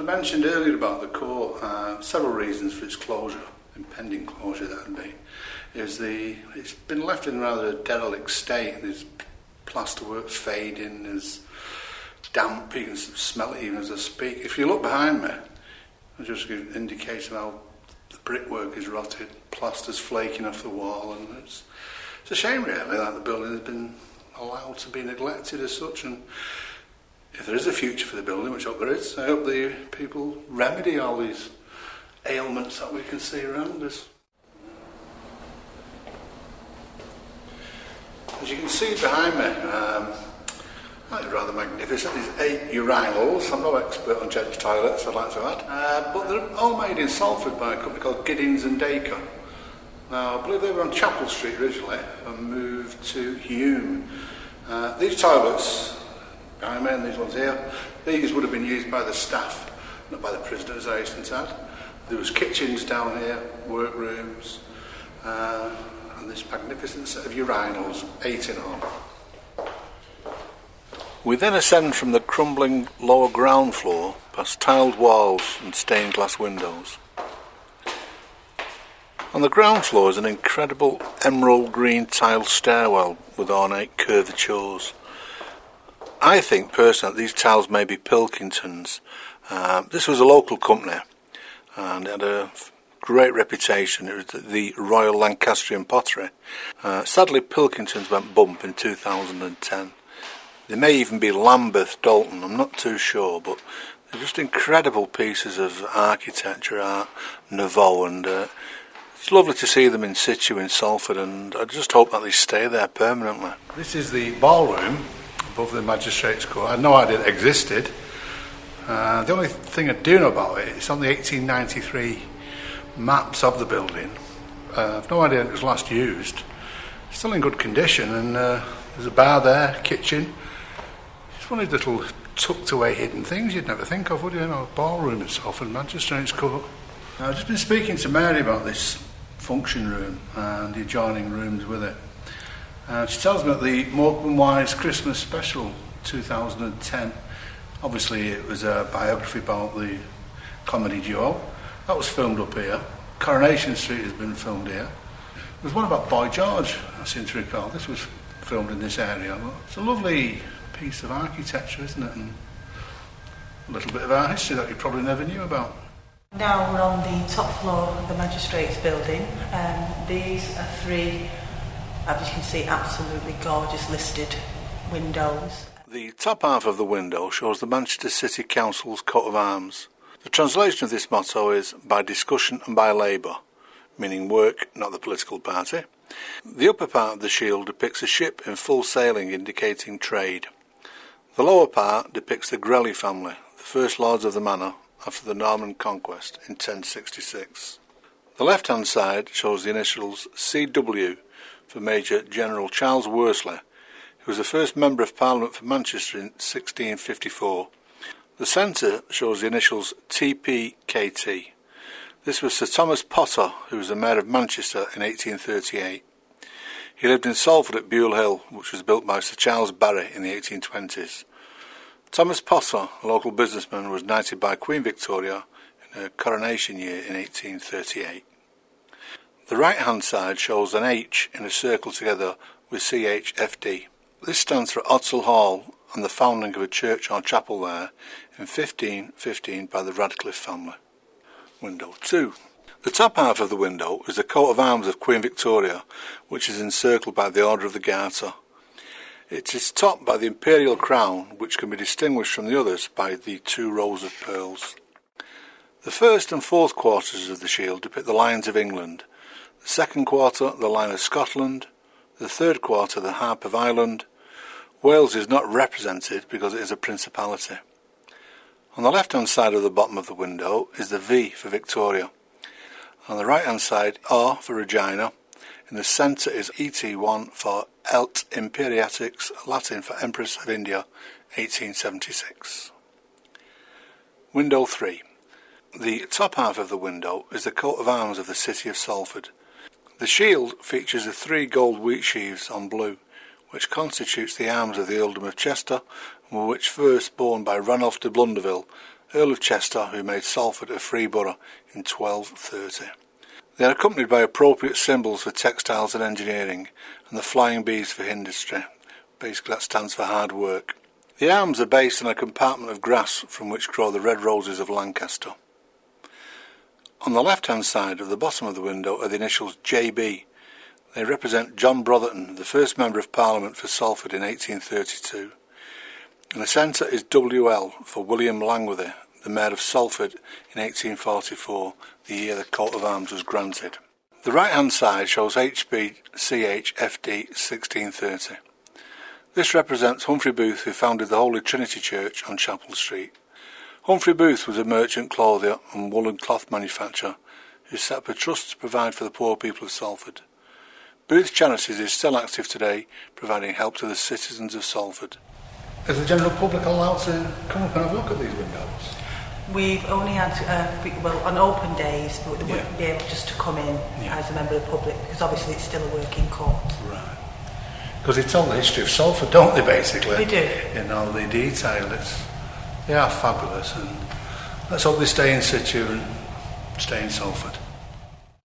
we mentioned earlier about the court, several reasons for its closure, impending closure that would be, it's been left in rather a derelict state. There's plasterwork fading, there's damp, you can smell it even as I speak. If you look behind me, I'll just give an indication how the brickwork is rotted, plaster's flaking off the wall, and it's a shame really that the building has been allowed to be neglected as such. And if there is a future for the building, which I hope there is, I hope the people remedy all these ailments that we can see around us. As you can see behind me, that's rather magnificent. There's 8 urinals. I'm no expert on gents toilets, I'd like to add. But they're all made in Salford by a company called Giddings and Dacre. Now, I believe they were on Chapel Street originally and moved to Hume. These toilets, behind me and these ones here, these would have been used by the staff, not by the prisoners, I hasten to add. There was kitchens down here, workrooms, and this magnificent set of urinals, 8 in all. We then ascend from the crumbling lower ground floor past tiled walls and stained glass windows. On the ground floor is an incredible emerald green tiled stairwell with ornate curvatures. I think personally that these tiles may be Pilkingtons. This was a local company and it had a great reputation. It was the Royal Lancastrian Pottery. Sadly, Pilkingtons went bump in 2010. They may even be Lambeth, Dalton, I'm not too sure, but they're just incredible pieces of architecture, art nouveau, and it's lovely to see them in situ in Salford, and I just hope that they stay there permanently. This is the ballroom above the Magistrates Court. I had no idea it existed. The only thing I do know about it, it's on the 1893 maps of the building. I've no idea when it was last used. It's still in good condition, and there's a bar there, kitchen. It's one of these little tucked away hidden things you'd never think of, would you? A ballroom itself in Magistrates Court. I've just been speaking to Mary about this function room and the adjoining rooms with it. She tells me that the Morecambe Wise Christmas Special 2010, obviously it was a biography about the comedy duo, that was filmed up here. Coronation Street has been filmed here. There's one about Boy George, I seem to recall. This was filmed in this area. It's a lovely piece of architecture, isn't it? And a little bit of our history that you probably never knew about. Now we're on the top floor of the Magistrates building. These are 3, as you can see, absolutely gorgeous listed windows. The top half of the window shows the Manchester City Council's coat of arms. The translation of this motto is by discussion and by labour, meaning work, not the political party. The upper part of the shield depicts a ship in full sailing, indicating trade. The lower part depicts the Grelly family, the first lords of the manor after the Norman conquest in 1066. The left-hand side shows the initials CW for Major General Charles Worsley, who was the first Member of Parliament for Manchester in 1654. The centre shows the initials TPKT. This was Sir Thomas Potter, who was the Mayor of Manchester in 1838. He lived in Salford at Bewell Hill, which was built by Sir Charles Barry in the 1820s. Thomas Potter, a local businessman, was knighted by Queen Victoria in her coronation year in 1838. The right-hand side shows an H in a circle together with CHFD. This stands for Odsal Hall and the founding of a church or chapel there in 1515 by the Radcliffe family. Window 2. The top half of the window is the coat of arms of Queen Victoria, which is encircled by the Order of the Garter. It is topped by the imperial crown, which can be distinguished from the others by the 2 rows of pearls. The first and fourth quarters of the shield depict the Lions of England, the second quarter the Lion of Scotland, the third quarter the Harp of Ireland. Wales is not represented because it is a principality. On the left-hand side of the bottom of the window is the V for Victoria. On the right-hand side, R for Regina. In the centre is ET1 for Et Imperiatrix, Latin for Empress of India, 1876. Window 3. The top half of the window is the coat of arms of the city of Salford. The shield features the 3 gold wheat sheaves on blue, which constitutes the arms of the earldom of Chester, and were which first borne by Ranulph de Blundeville Earl of Chester, who made Salford a free borough in 1230. They are accompanied by appropriate symbols for textiles and engineering, and the flying bees for industry. Basically that stands for hard work. The arms are based on a compartment of grass from which grow the red roses of Lancaster. On the left-hand side of the bottom of the window are the initials JB. They represent John Brotherton, the first Member of Parliament for Salford in 1832. In the centre is WL for William Langworthy, the Mayor of Salford in 1844, the year the coat of arms was granted. The right-hand side shows HBCHFD 1630. This represents Humphrey Booth, who founded the Holy Trinity Church on Chapel Street. Humphrey Booth was a merchant clothier and woolen cloth manufacturer who set up a trust to provide for the poor people of Salford. Booth Charities is still active today, providing help to the citizens of Salford. Is the general public allowed to come up and have a look at these windows? We've only had, on open days, but they wouldn't be able just to come in as a member of the public, because obviously it's still a working court. Right. Because they tell the history of Salford, don't they, basically? They do. In all the detail. They are fabulous, and let's hope they stay in situ and stay in Salford.